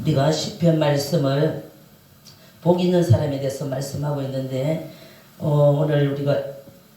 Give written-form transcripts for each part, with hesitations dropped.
우리가 시편 말씀을 복 있는 사람에 대해서 말씀하고 있는데 오늘 우리가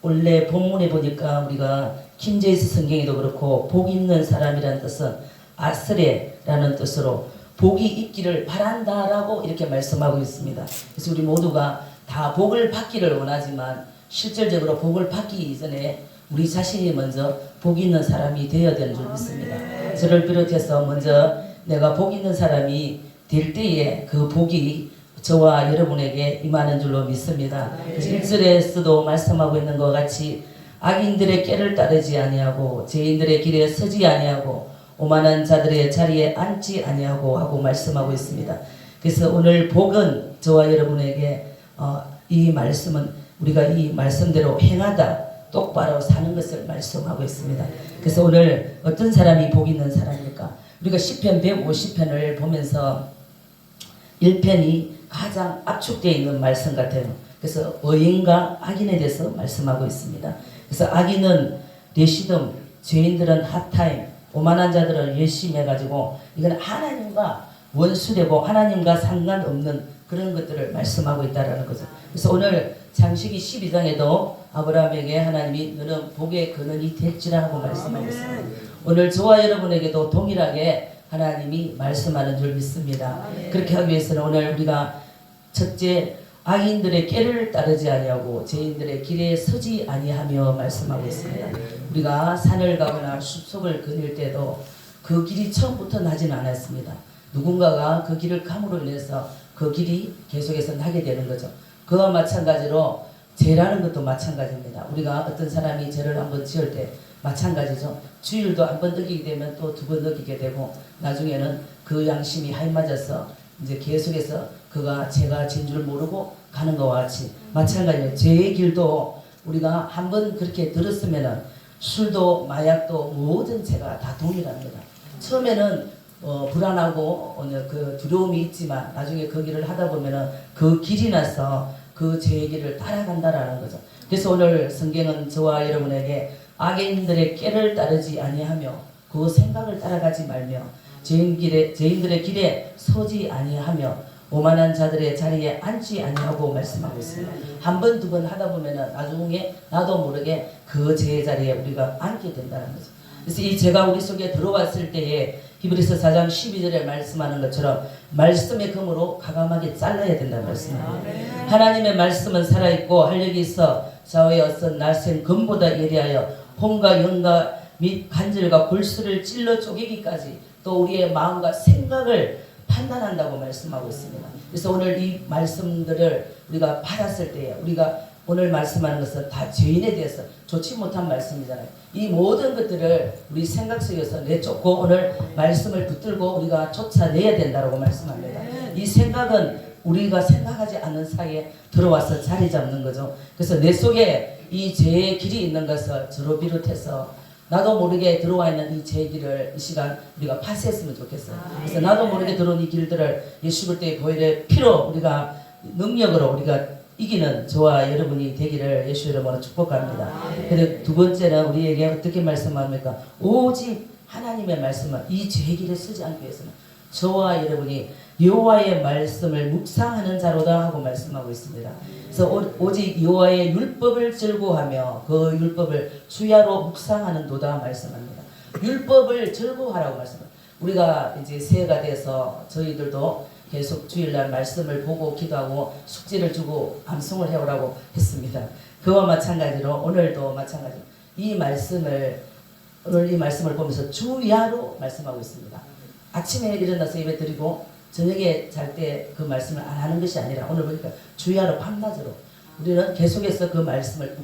원래 본문에 보니까 우리가 킹제임스 성경에도 그렇고 복 있는 사람이라는 뜻은 아스레라는 뜻으로 복이 있기를 바란다라고 이렇게 말씀하고 있습니다. 그래서 우리 모두가 다 복을 받기를 원하지만 실질적으로 복을 받기 이전에 우리 자신이 먼저 복 있는 사람이 되어야 되는 줄 믿습니다. 저를 비롯해서 먼저 내가 복 있는 사람이 될 때에 그 복이 저와 여러분에게 임하는 줄로 믿습니다. 1절에서도 말씀하고 있는 것 같이 악인들의 꾀를 따르지 아니하고 죄인들의 길에 서지 아니하고 오만한 자들의 자리에 앉지 아니하고 하고 말씀하고 있습니다. 그래서 오늘 복은 저와 여러분에게 이 말씀은 우리가 이 말씀대로 행하다 똑바로 사는 것을 말씀하고 있습니다. 그래서 오늘 어떤 사람이 복 있는 사람입니까? 우리가 시편 150편을 보면서 1편이 가장 압축되어 있는 말씀 같아요. 그래서 의인과 악인에 대해서 말씀하고 있습니다. 그래서 악인은 레시덤, 죄인들은 핫타임, 오만한 자들은 열심히 해가지고 이건 하나님과 원수되고 하나님과 상관없는 그런 것들을 말씀하고 있다는 거죠. 그래서 오늘 창세기 12장에도 아브라함에게 하나님이 너는 복의 근원이 될지라 하고 말씀하고 있습니다. 오늘 저와 여러분에게도 동일하게 하나님이 말씀하는 줄 믿습니다. 그렇게 하기 위해서는 오늘 우리가 첫째 악인들의 꾀를 따르지 아니하고 죄인들의 길에 서지 아니하며 말씀하고 있습니다. 우리가 산을 가거나 숲속을 거닐 때도 그 길이 처음부터 나지는 않았습니다. 누군가가 그 길을 감으로 인해서 그 길이 계속해서 나게 되는 거죠. 그와 마찬가지로 죄라는 것도 마찬가지입니다. 우리가 어떤 사람이 죄를 한번 지을 때 마찬가지죠. 주일도 한번 어기게 되면 또 두 번 어기게 되고 나중에는 그 양심이 하이맞아서 이제 계속해서 그가 죄가 진 줄 모르고 가는 것과 같이 마찬가지예요. 죄의 길도 우리가 한번 그렇게 들었으면은 술도 마약도 모든 죄가 다 동일합니다. 처음에는 불안하고 그 두려움이 있지만 나중에 그 길을 하다 보면은 그 길이 나서 그 죄의 길을 따라간다라는 거죠. 그래서 오늘 성경은 저와 여러분에게 악인들의 꾀를 따르지 아니하며 그 생각을 따라가지 말며 죄인들의 길에 서지 아니하며 오만한 자들의 자리에 앉지 아니하고 말씀하고 있습니다. 한 번, 두 번 하다 보면은 나중에 나도 모르게 그 죄의 자리에 우리가 앉게 된다는 거죠. 그래서 이 죄가 우리 속에 들어왔을 때에 히브리서 4장 12절에 말씀하는 것처럼 말씀의 검으로 과감하게 잘라야 된다는 말씀입니다. 하나님의 말씀은 살아있고 활력이 있어 좌우에 어떤 날쌘 검보다 예리하여 혼과 영과 및 간절과 골수를 찔러 쪼개기까지 또 우리의 마음과 생각을 판단한다고 말씀하고 있습니다. 그래서 오늘 이 말씀들을 우리가 받았을 때에 우리가 오늘 말씀하는 것은 다 죄인에 대해서 좋지 못한 말씀이잖아요. 이 모든 것들을 우리 생각 속에서 내쫓고 오늘 말씀을 붙들고 우리가 쫓아내야 된다고 말씀합니다. 이 생각은 우리가 생각하지 않는 사이에 들어와서 자리 잡는 거죠. 그래서 내 속에 이 죄의 길이 있는 것을 저로 비롯해서 나도 모르게 들어와 있는 이 죄의 길을 이 시간 우리가 파쇄했으면 좋겠어요. 그래서 나도 모르게 들어온 이 길들을 예수 그리스도의 보혈의 피로 우리가 능력으로 우리가 이기는 저와 여러분이 되기를 예수 이름으로 축복합니다. 그런데 두 번째는 우리에게 어떻게 말씀합니까? 오직 하나님의 말씀은 이 죄의 길에 서지 않기 위해서는 저와 여러분이 여호와의 말씀을 묵상하는 자로다 하고 말씀하고 있습니다. 그래서 오직 여호와의 율법을 즐거워하며 그 율법을 주야로 묵상하는 도다 말씀합니다. 율법을 즐거워하라고 말씀합니다. 우리가 이제 새해가 돼서 저희들도 계속 주일날 말씀을 보고 기도하고 숙제를 주고 암송을 해오라고 했습니다. 그와 마찬가지로 오늘도 마찬가지로 오늘 이 말씀을 보면서 주야로 말씀하고 있습니다. 아침에 일어나서 예배 드리고 저녁에 잘 때 그 말씀을 안 하는 것이 아니라 오늘 보니까 주야로 밤낮으로 우리는 계속해서 그 말씀을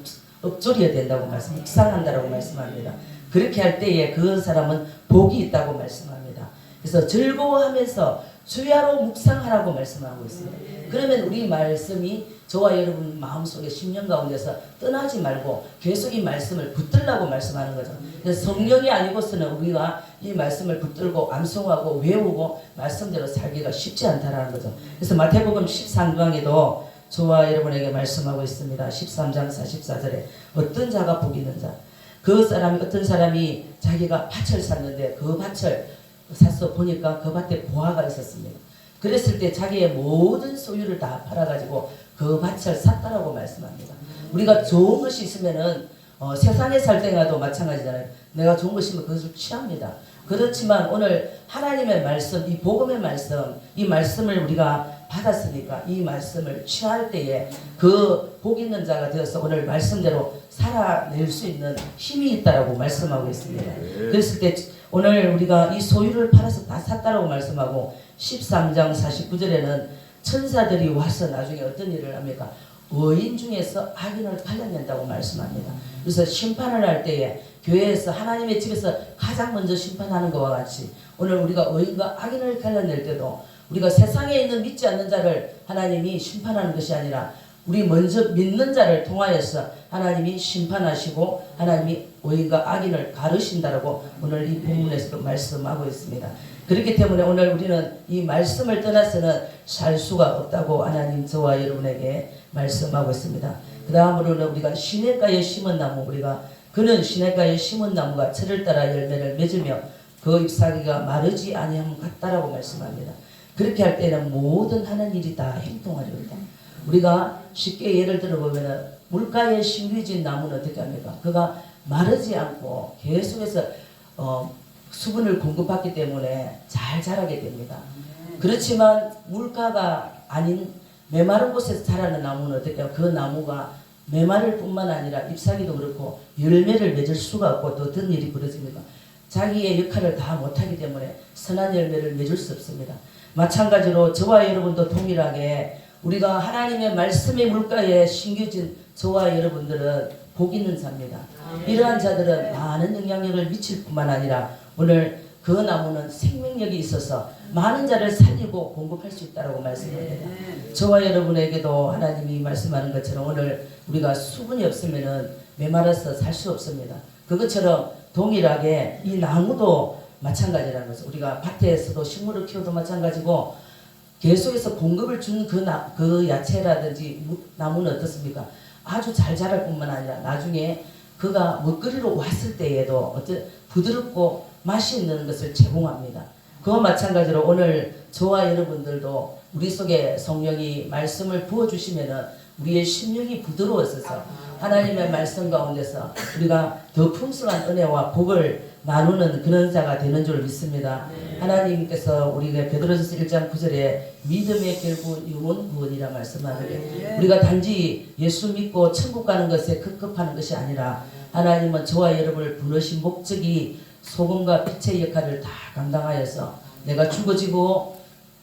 읊조려야 된다고 묵상한다라고 말씀합니다. 그렇게 할 때에 그 사람은 복이 있다고 말씀합니다. 그래서 즐거워하면서 주야로 묵상하라고 말씀하고 있습니다. 그러면 우리 말씀이 저와 여러분 마음속에 심령 가운데서 떠나지 말고 계속 이 말씀을 붙들라고 말씀하는 거죠. 그래서 성령이 아니고서는 우리가 이 말씀을 붙들고 암송하고 외우고 말씀대로 살기가 쉽지 않다라는 거죠. 그래서 마태복음 13장에도 저와 여러분에게 말씀하고 있습니다. 13장 44절에 어떤 자가 복이 있는 자, 어떤 사람이 자기가 밭을 샀는데 그 밭을 사서 보니까 그 밭에 보화가 있었습니다. 그랬을 때 자기의 모든 소유를 다 팔아가지고 그 밭을 샀다라고 말씀합니다. 우리가 좋은 것이 있으면은 세상에 살 때가도 마찬가지잖아요. 내가 좋은 것이면 그것을 취합니다. 그렇지만 오늘 하나님의 말씀, 이 복음의 말씀, 이 말씀을 우리가 받았으니까 이 말씀을 취할 때에 그 복 있는 자가 되어서 오늘 말씀대로 살아낼 수 있는 힘이 있다라고 말씀하고 있습니다. 그랬을 때 오늘 우리가 이 소유를 팔아서 다 샀다라고 말씀하고 13장 49절에는 천사들이 와서 나중에 어떤 일을 합니까? 의인 중에서 악인을 갈라낸다고 말씀합니다. 그래서 심판을 할 때에 교회에서 하나님의 집에서 가장 먼저 심판하는 것과 같이 오늘 우리가 의인과 악인을 갈라낼 때도 우리가 세상에 있는 믿지 않는 자를 하나님이 심판하는 것이 아니라 우리 먼저 믿는 자를 통하여서 하나님이 심판하시고 하나님이 의인과 악인을 가르신다라고 오늘 이 본문에서도 말씀하고 있습니다. 그렇기 때문에 오늘 우리는 이 말씀을 떠나서는 살 수가 없다고 하나님 저와 여러분에게 말씀하고 있습니다. 그 다음으로는 우리가 시냇가에 심은 나무, 그는 시냇가에 심은 나무가 철을 따라 열매를 맺으며 그 잎사귀가 마르지 아니함 같다라고 말씀합니다. 그렇게 할 때는 모든 하는 일이 다 행동하리로다. 우리가 쉽게 예를 들어보면 물가에 심겨진 나무는 어떻게 합니까? 그가 마르지 않고 계속해서 수분을 공급받기 때문에 잘 자라게 됩니다. 그렇지만 물가가 아닌 메마른 곳에서 자라는 나무는 어떻게 해요? 그 나무가 메마를 뿐만 아니라 잎사귀도 그렇고 열매를 맺을 수가 없고 또 어떤 일이 벌어집니까? 자기의 역할을 다 못하기 때문에 선한 열매를 맺을 수 없습니다. 마찬가지로 저와 여러분도 동일하게 우리가 하나님의 말씀의 물가에 심겨진 저와 여러분들은 복 있는 자입니다. 이러한 자들은 많은 영향력을 미칠 뿐만 아니라 오늘 그 나무는 생명력이 있어서 많은 자를 살리고 공급할 수 있다고 말씀합니다. 저와 여러분에게도 하나님이 말씀하는 것처럼 오늘 우리가 수분이 없으면 메말라서 살 수 없습니다. 그것처럼 동일하게 이 나무도 마찬가지라는 거죠. 우리가 밭에서도 식물을 키워도 마찬가지고 계속해서 공급을 준 그 야채라든지 나무는 어떻습니까? 아주 잘 자랄 뿐만 아니라 나중에 그가 먹거리로 왔을 때에도 어떤 부드럽고 맛이 있는 것을 제공합니다. 그와 마찬가지로 오늘 저와 여러분들도 우리 속에 성령이 말씀을 부어주시면은 우리의 심령이 부드러워져서 하나님의 말씀 가운데서 우리가 더 풍성한 은혜와 복을 나누는 그런 자가 되는 줄 믿습니다. 하나님께서 우리가 베드로전서 1장 9절에 믿음의 결국 영혼 구원이라 말씀하는데 우리가 단지 예수 믿고 천국 가는 것에 급급하는 것이 아니라 하나님은 저와 여러분을 부르신 목적이 소금과 빛의 역할을 다 감당하여서 내가 죽어지고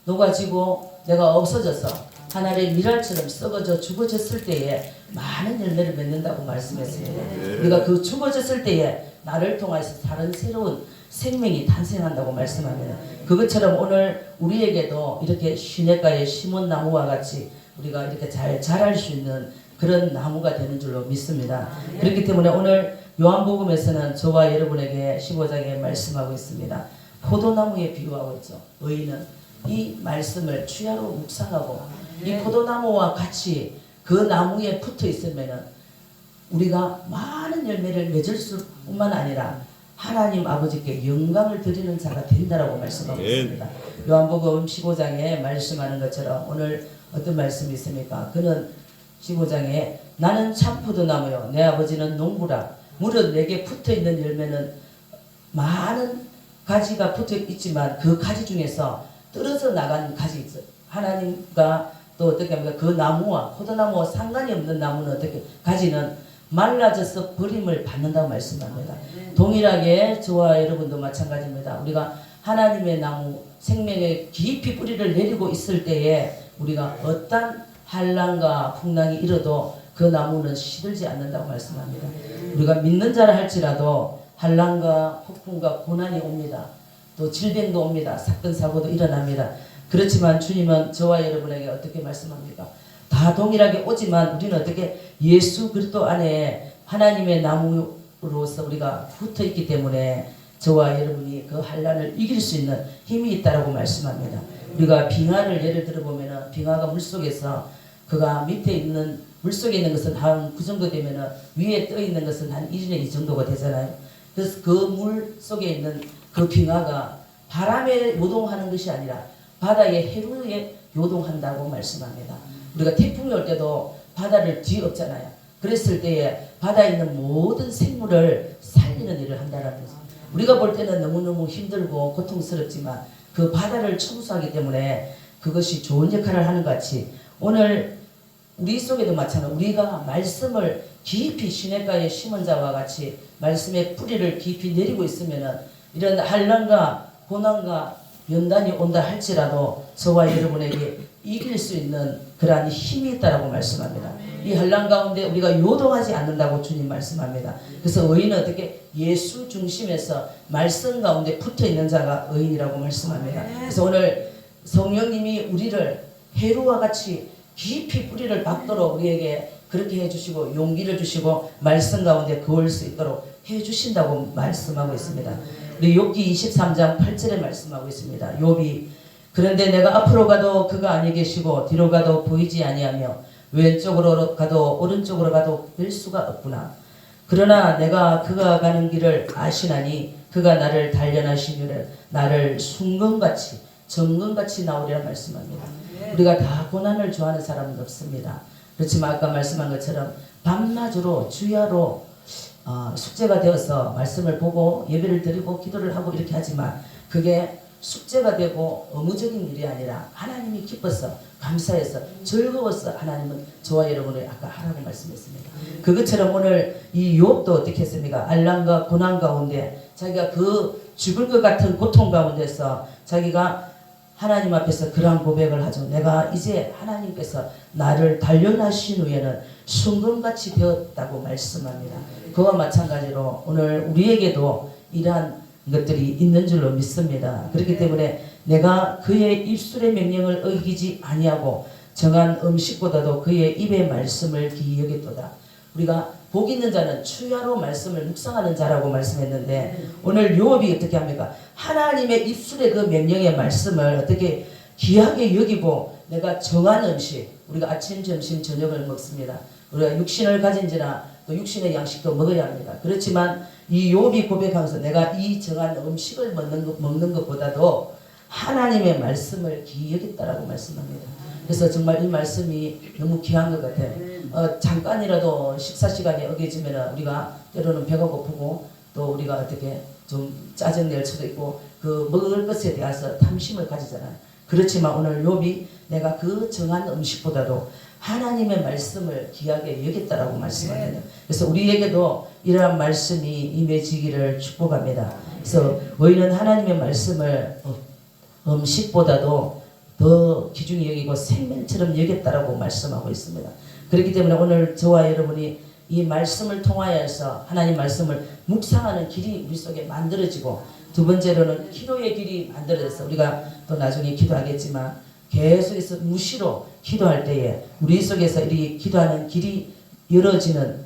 녹아지고 내가 없어져서 하나님의 미랄처럼 썩어져 죽어졌을 때에 많은 열매를 맺는다고 말씀했습니다. 우리가 그 죽어졌을 때에 나를 통해서 다른 새로운 생명이 탄생한다고 말씀합니다. 그것처럼 오늘 우리에게도 이렇게 시냇가에 심은 나무와 같이 우리가 이렇게 잘 자랄 수 있는 그런 나무가 되는 줄로 믿습니다. 그렇기 때문에 오늘 요한복음에서는 저와 여러분에게 15장에 말씀하고 있습니다. 포도나무에 비유하고 있죠. 의인은 이 말씀을 주야로 묵상하고 이 포도나무와 같이 그 나무에 붙어 있으면 우리가 많은 열매를 맺을 수뿐만 아니라 하나님 아버지께 영광을 드리는 자가 된다라고 말씀하고 있습니다. 요한복음 15장에 말씀하는 것처럼 오늘 어떤 말씀이 있습니까? 그는 15장에 나는 참 포도나무요 내 아버지는 농부라. 물은 내게 붙어있는 열매는 많은 가지가 붙어 있지만 그 가지 중에서 떨어져 나간 가지 있어. 하나님과 또 어떻게 합니까? 그 나무와 포도나무와 상관이 없는 나무는 어떻게 가지는 말라져서 버림을 받는다고 말씀합니다. 동일하게 저와 여러분도 마찬가지입니다. 우리가 하나님의 나무 생명의 깊이 뿌리를 내리고 있을 때에 우리가 어떤 한란과 풍랑이 일어도 그 나무는 시들지 않는다고 말씀합니다. 우리가 믿는 자라 할지라도 한란과 폭풍과 고난이 옵니다. 또 질병도 옵니다. 사건 사고도 일어납니다. 그렇지만 주님은 저와 여러분에게 어떻게 말씀합니까? 다 동일하게 오지만 우리는 어떻게 예수 그리스도 안에 하나님의 나무로서 우리가 붙어 있기 때문에 저와 여러분이 그 환난을 이길 수 있는 힘이 있다라고 말씀합니다. 우리가 빙하를 예를 들어보면 빙하가 물속에서 그가 밑에 있는 물속에 있는 것은 한 그 정도 되면 위에 떠 있는 것은 한 1인의 2 정도가 되잖아요. 그래서 그 물 속에 있는 그 빙하가 바람에 요동하는 것이 아니라 바다의 해류에 요동한다고 말씀합니다. 우리가 태풍이 올 때도 바다를 뒤엎잖아요. 그랬을 때에 바다에 있는 모든 생물을 살리는 일을 한다는 거죠. 우리가 볼 때는 너무너무 힘들고 고통스럽지만 그 바다를 청소하기 때문에 그것이 좋은 역할을 하는 것 같이 오늘 우리 속에도 마찬가지로 우리가 말씀을 깊이 시냇가에 심은 자와 같이 말씀의 뿌리를 깊이 내리고 있으면은 이런 환난과 고난과 연단이 온다 할지라도 저와 여러분에게 이길 수 있는 그러한 힘이 있다라고 말씀합니다. 이 환난 가운데 우리가 요동하지 않는다고 주님 말씀합니다. 그래서 의인은 어떻게 예수 중심에서 말씀 가운데 붙어 있는 자가 의인이라고 말씀합니다. 그래서 오늘 성령님이 우리를 해루와 같이 깊이 뿌리를 박도록 우리에게 그렇게 해주시고 용기를 주시고 말씀 가운데 거울 수 있도록 해주신다고 말씀하고 있습니다. 우리 욥기 23장 8절에 말씀하고 있습니다. 욥이 그런데 내가 앞으로 가도 그가 아니 계시고 뒤로 가도 보이지 아니하며 왼쪽으로 가도 오른쪽으로 가도 뵐 수가 없구나. 그러나 내가 그가 가는 길을 아시나니 그가 나를 단련하시기를 나를 순금같이 정금같이 나오리라 말씀합니다. 우리가 다 고난을 좋아하는 사람은 없습니다. 그렇지만 아까 말씀한 것처럼 밤낮으로 주야로 숙제가 되어서 말씀을 보고 예배를 드리고 기도를 하고 이렇게 하지만 그게 숙제가 되고 의무적인 일이 아니라 하나님이 기뻐서 감사해서 즐거워서 하나님은 저와 여러분을 아까 하라고 말씀했습니다. 그것처럼 오늘 이 욥도 어떻게 했습니까? 환난과 고난 가운데 자기가 그 죽을 것 같은 고통 가운데서 자기가 하나님 앞에서 그러한 고백을 하죠. 내가 이제 하나님께서 나를 단련하신 후에는 순금같이 되었다고 말씀합니다. 그와 마찬가지로 오늘 우리에게도 이러한 것들이 있는 줄로 믿습니다. 그렇기 때문에 내가 그의 입술의 명령을 어기지 아니하고 정한 음식보다도 그의 입의 말씀을 귀히 여겼도다. 우리가 복 있는 자는 추야로 말씀을 묵상하는 자라고 말씀했는데 오늘 욥이 어떻게 합니까? 하나님의 입술의 그 명령의 말씀을 어떻게 귀하게 여기고 내가 정한 음식 우리가 아침, 점심, 저녁을 먹습니다. 우리가 육신을 가진지나 또 육신의 양식도 먹어야 합니다. 그렇지만 이 욥이 고백하면서 내가 이 정한 음식을 먹는 것보다도 하나님의 말씀을 귀히 여겼다라고 말씀합니다. 그래서 정말 이 말씀이 너무 귀한 것 같아요. 잠깐이라도 식사 시간이 어겨지면 우리가 때로는 배가 고프고 또 우리가 어떻게 좀 짜증낼 수도 있고 그 먹을 것에 대해서 탐심을 가지잖아요. 그렇지만 오늘 욥이 내가 그 정한 음식보다도 하나님의 말씀을 귀하게 여겼다라고 말씀합니다. 그래서 우리에게도 이러한 말씀이 임해지기를 축복합니다. 그래서 의인은 하나님의 말씀을 음식보다도 더 귀중히 여기고 생명처럼 여겼다라고 말씀하고 있습니다. 그렇기 때문에 오늘 저와 여러분이 이 말씀을 통하여서 하나님 말씀을 묵상하는 길이 우리 속에 만들어지고 두 번째로는 기도의 길이 만들어져서 우리가 또 나중에 기도하겠지만 계속해서 무시로 기도할 때에 우리 속에서 이 기도하는 길이 열어지는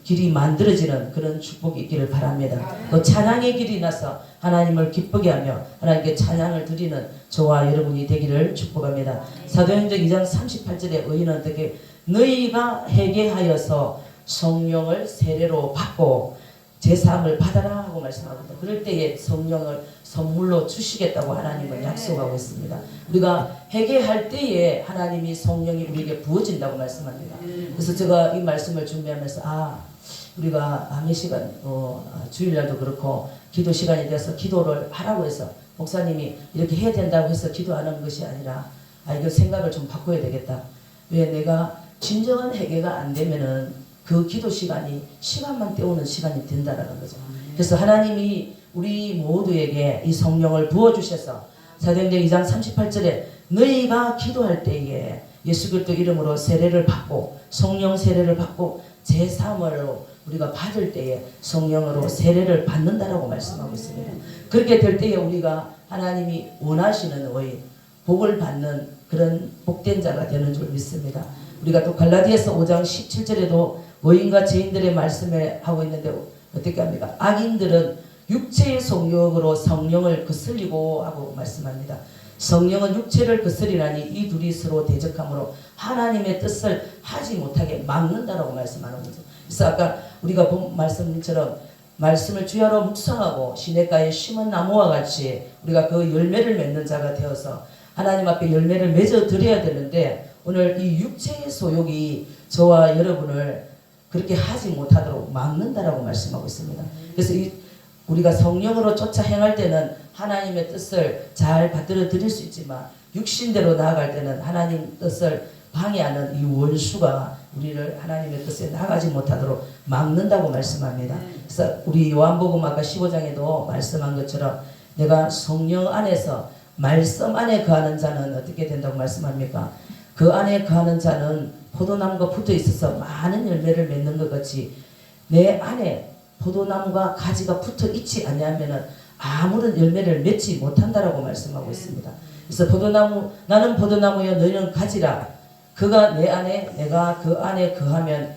길이 만들어지는 그런 축복이 있기를 바랍니다. 또 찬양의 길이 나서 하나님을 기쁘게 하며 하나님께 찬양을 드리는 저와 여러분이 되기를 축복합니다. 사도행전 2장 38절에 의인은 어떻게 너희가 회개하여서 성령을 세례로 받고 제사함을 받아라 하고 말씀합니다. 그럴 때에 성령을 선물로 주시겠다고 하나님은 약속하고 있습니다. 우리가 회개할 때에 하나님이 성령이 우리에게 부어진다고 말씀합니다. 그래서 제가 이 말씀을 준비하면서 우리가 암의 시간 주일날도 그렇고 기도 시간이 돼서 기도를 하라고 해서 목사님이 이렇게 해야 된다고 해서 기도하는 것이 아니라 이거 생각을 좀 바꿔야 되겠다. 왜 내가 진정한 회개가 안 되면은 그 기도 시간만 때우는 시간이 된다라는 거죠. 그래서 하나님이 우리 모두에게 이 성령을 부어주셔서 사도행전 2장 38절에 너희가 기도할 때에 예수 그리스도 이름으로 세례를 받고 성령 세례를 받고 제3으로 우리가 받을 때에 성령으로 세례를 받는다라고 말씀하고 있습니다. 그렇게 될 때에 우리가 하나님이 원하시는 의인, 복을 받는 그런 복된 자가 되는 줄 믿습니다. 우리가 또 갈라디아서 5장 17절에도 의인과 죄인들의 말씀을 하고 있는데 어떻게 합니까? 악인들은 육체의 성욕으로 성령을 거슬리고 하고 말씀합니다. 성령은 육체를 거스리나니 이 둘이 서로 대적함으로 하나님의 뜻을 하지 못하게 막는다라고 말씀하는 거죠. 그래서 아까 우리가 본 말씀처럼 말씀을 주야로 묵상하고 시냇가에 심은 나무와 같이 우리가 그 열매를 맺는 자가 되어서 하나님 앞에 열매를 맺어 드려야 되는데 오늘 이 육체의 소욕이 저와 여러분을 그렇게 하지 못하도록 막는다라고 말씀하고 있습니다. 그래서 우리가 성령으로 쫓아 행할 때는 하나님의 뜻을 잘 받들어 드릴 수 있지만 육신대로 나아갈 때는 하나님 뜻을 방해하는 이 원수가 우리를 하나님의 뜻에 나가지 못하도록 막는다고 말씀합니다. 그래서 우리 요한복음 아까 15장에도 말씀한 것처럼 내가 성령 안에서 말씀 안에 거하는 자는 어떻게 된다고 말씀합니까? 그 안에 거하는 자는 포도나무가 붙어 있어서 많은 열매를 맺는 것 같이 내 안에 포도나무가 가지가 붙어 있지 않냐면은 아무런 열매를 맺지 못한다라고 말씀하고 있습니다. 그래서 나는 포도나무여 너희는 가지라. 그가 내 안에 내가 그 안에 거하면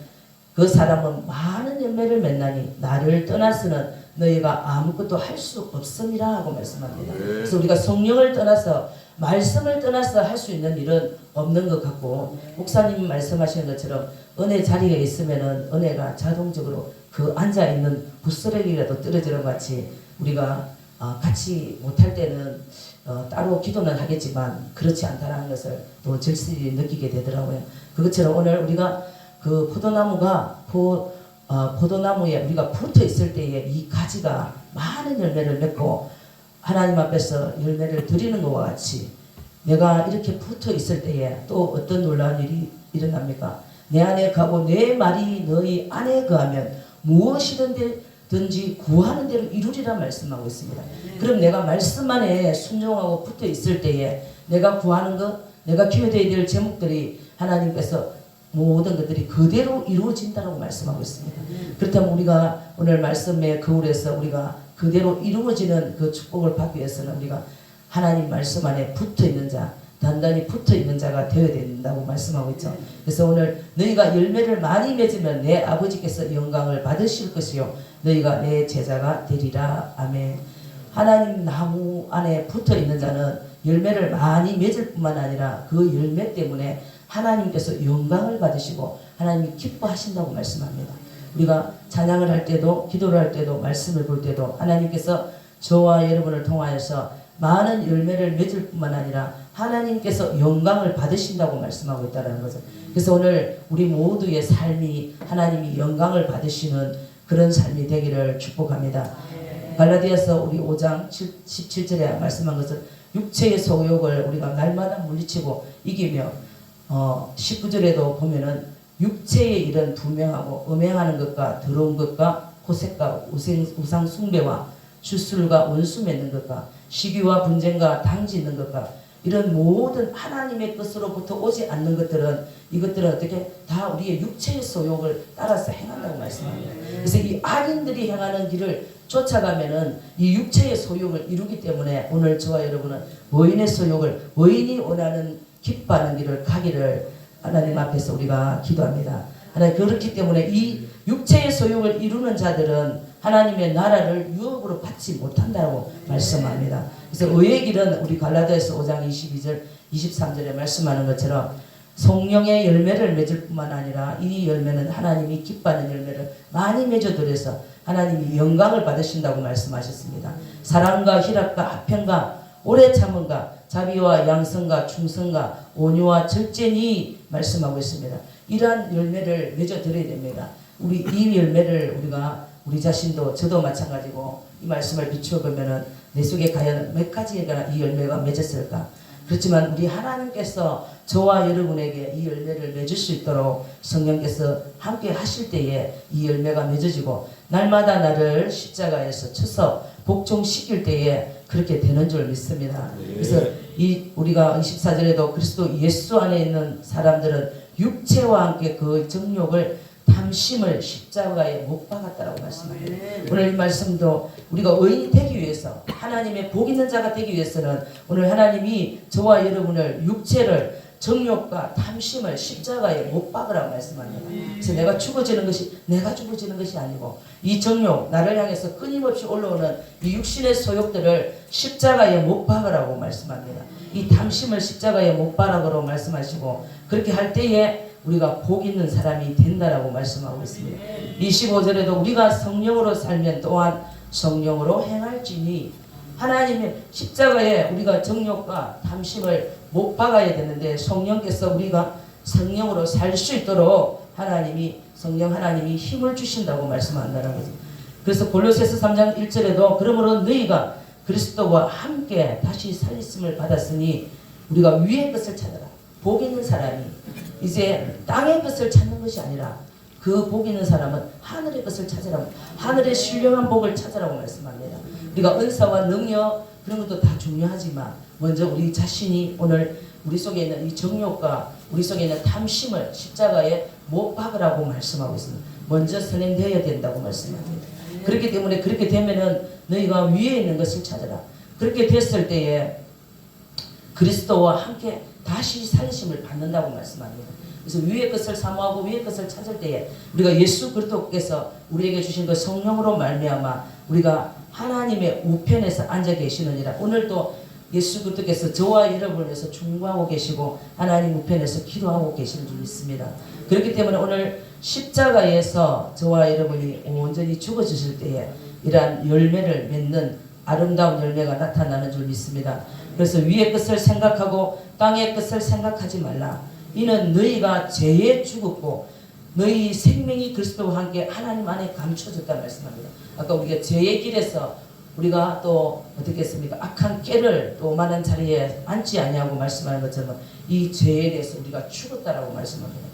그 사람은 많은 열매를 맺나니 나를 떠나서는 너희가 아무것도 할 수 없음이라 하고 말씀합니다. 그래서 우리가 성령을 떠나서 말씀을 떠나서 할 수 있는 일은 없는 것 같고 목사님이 말씀하시는 것처럼 은혜 자리에 있으면은 은혜가 자동적으로 그 앉아있는 붓쓰레기라도 떨어지는 것 같이 우리가 같이 못할 때는 따로 기도는 하겠지만 그렇지 않다는 것을 또 절실히 느끼게 되더라고요. 그것처럼 오늘 우리가 그 포도나무에 우리가 붙어 있을 때에 이 가지가 많은 열매를 맺고 하나님 앞에서 열매를 드리는 것과 같이 내가 이렇게 붙어 있을 때에 또 어떤 놀라운 일이 일어납니까? 내 안에 가고 내 말이 너희 안에 거하면 무엇이든지 구하는 대로 이루리라 말씀하고 있습니다. 그럼 내가 말씀 안에 순종하고 붙어 있을 때에 내가 구하는 것, 내가 기도해야 될 제목들이 하나님께서 모든 것들이 그대로 이루어진다고 말씀하고 있습니다. 그렇다면 우리가 오늘 말씀의 거울에서 우리가 그대로 이루어지는 그 축복을 받기 위해서는 우리가 하나님 말씀 안에 붙어 있는 자, 단단히 붙어 있는 자가 되어야 된다고 말씀하고 있죠. 그래서 오늘 너희가 열매를 많이 맺으면 내 아버지께서 영광을 받으실 것이요 너희가 내 제자가 되리라. 아멘. 하나님 나무 안에 붙어 있는 자는 열매를 많이 맺을 뿐만 아니라 그 열매 때문에 하나님께서 영광을 받으시고 하나님이 기뻐하신다고 말씀합니다. 우리가 찬양을 할 때도 기도를 할 때도 말씀을 볼 때도 하나님께서 저와 여러분을 통하여서 많은 열매를 맺을 뿐만 아니라 하나님께서 영광을 받으신다고 말씀하고 있다는 거죠. 그래서 오늘 우리 모두의 삶이 하나님이 영광을 받으시는 그런 삶이 되기를 축복합니다. 갈라디아서 우리 5장 17절에 말씀한 것은 육체의 소욕을 우리가 날마다 물리치고 이기며 19절에도 보면은 육체의 일은 분명하고 음행하는 것과 더러운 것과 호색과 우상 숭배와 주술과 원수 맺는 것과 시기와 분쟁과 당짓는 것과 이런 모든 하나님의 뜻으로부터 오지 않는 것들은 이것들은 어떻게 다 우리의 육체의 소욕을 따라서 행한다고 말씀합니다. 그래서 이 악인들이 행하는 길을 쫓아가면은 이 육체의 소욕을 이루기 때문에 오늘 저와 여러분은 의인의 소욕을 의인이 원하는 기뻐하는 길을 가기를 하나님 앞에서 우리가 기도합니다. 하나님 그렇기 때문에 이 육체의 소욕을 이루는 자들은 하나님의 나라를 유업으로 받지 못한다고 말씀합니다. 그래서 의의 길은 우리 갈라디아서 5장 22절 23절에 말씀하는 것처럼 성령의 열매를 맺을 뿐만 아니라 이 열매는 하나님이 기뻐하는 열매를 많이 맺어드려서 하나님이 영광을 받으신다고 말씀하셨습니다. 사랑과 희락과 화평과 오래 참음과 자비와 양성과 충성과 온유와 절제니 말씀하고 있습니다. 이러한 열매를 맺어드려야 됩니다. 이 열매를 우리 자신도 저도 마찬가지고 이 말씀을 비추어 보면은 내 속에 과연 몇 가지가 이 열매가 맺었을까? 그렇지만 우리 하나님께서 저와 여러분에게 이 열매를 맺을 수 있도록 성령께서 함께 하실 때에 이 열매가 맺어지고 날마다 나를 십자가에서 쳐서 복종시킬 때에 그렇게 되는 줄 믿습니다. 그래서 우리가 24절에도 그리스도 예수 안에 있는 사람들은 육체와 함께 그 정욕을 탐심을 십자가에 못 박았다라고 말씀합니다. 오늘 이 말씀도 우리가 의인이 되기 위해서 하나님의 복 있는 자가 되기 위해서는 오늘 하나님이 저와 여러분을 육체를 정욕과 탐심을 십자가에 못 박으라고 말씀합니다. 그래서 내가 죽어지는 것이 아니고 이 정욕 나를 향해서 끊임없이 올라오는 이 육신의 소욕들을 십자가에 못 박으라고 말씀합니다. 이 탐심을 십자가에 못 박으라고 말씀하시고 그렇게 할 때에 우리가 복 있는 사람이 된다라고 말씀하고 있습니다. 25절에도 우리가 성령으로 살면 또한 성령으로 행할지니 하나님의 십자가에 우리가 정욕과 탐심을 못 박아야 되는데 성령께서 우리가 성령으로 살 수 있도록 성령 하나님이 힘을 주신다고 말씀한다는 거죠. 그래서 골로새서 3장 1절에도 그러므로 너희가 그리스도와 함께 다시 살리심을 받았으니 우리가 위의 것을 찾아라. 복 있는 사람이 이제 땅의 것을 찾는 것이 아니라 그 복 있는 사람은 하늘의 것을 찾으라고, 하늘의 신령한 복을 찾으라고 말씀합니다. 우리가 은사와 능력 그런 것도 다 중요하지만 먼저 우리 자신이 오늘 우리 속에 있는 이 정욕과 우리 속에 있는 탐심을 십자가에 못 박으라고 말씀하고 있습니다. 먼저 선행되어야 된다고 말씀합니다. 그렇기 때문에 그렇게 되면은 너희가 위에 있는 것을 찾아라. 그렇게 됐을 때에 그리스도와 함께 다시 살리심을 받는다고 말씀합니다. 그래서 위의 것을 사모하고 위의 것을 찾을 때에 우리가 예수 그리스도께서 우리에게 주신 그 성령으로 말미암아 우리가 하나님의 우편에서 앉아 계시느니라. 오늘도 예수 그리스도께서 저와 여러분을 위해서 충고하고 계시고 하나님 우편에서 기도하고 계시는 줄 믿습니다. 그렇기 때문에 오늘 십자가에서 저와 여러분이 온전히 죽어주실 때에 이러한 열매를 맺는 아름다운 열매가 나타나는 줄 믿습니다. 그래서 위의 것을 생각하고 땅의 것을 생각하지 말라. 이는 너희가 죄에 죽었고 너희 생명이 그리스도와 함께 하나님 안에 감춰졌다 말씀합니다. 아까 우리가 죄의 길에서 우리가 또 어떻게 했습니까? 악한 깨를 또 많은 자리에 앉지 아니하고 말씀하는 것처럼 이 죄에 대해서 우리가 죽었다라고 말씀합니다.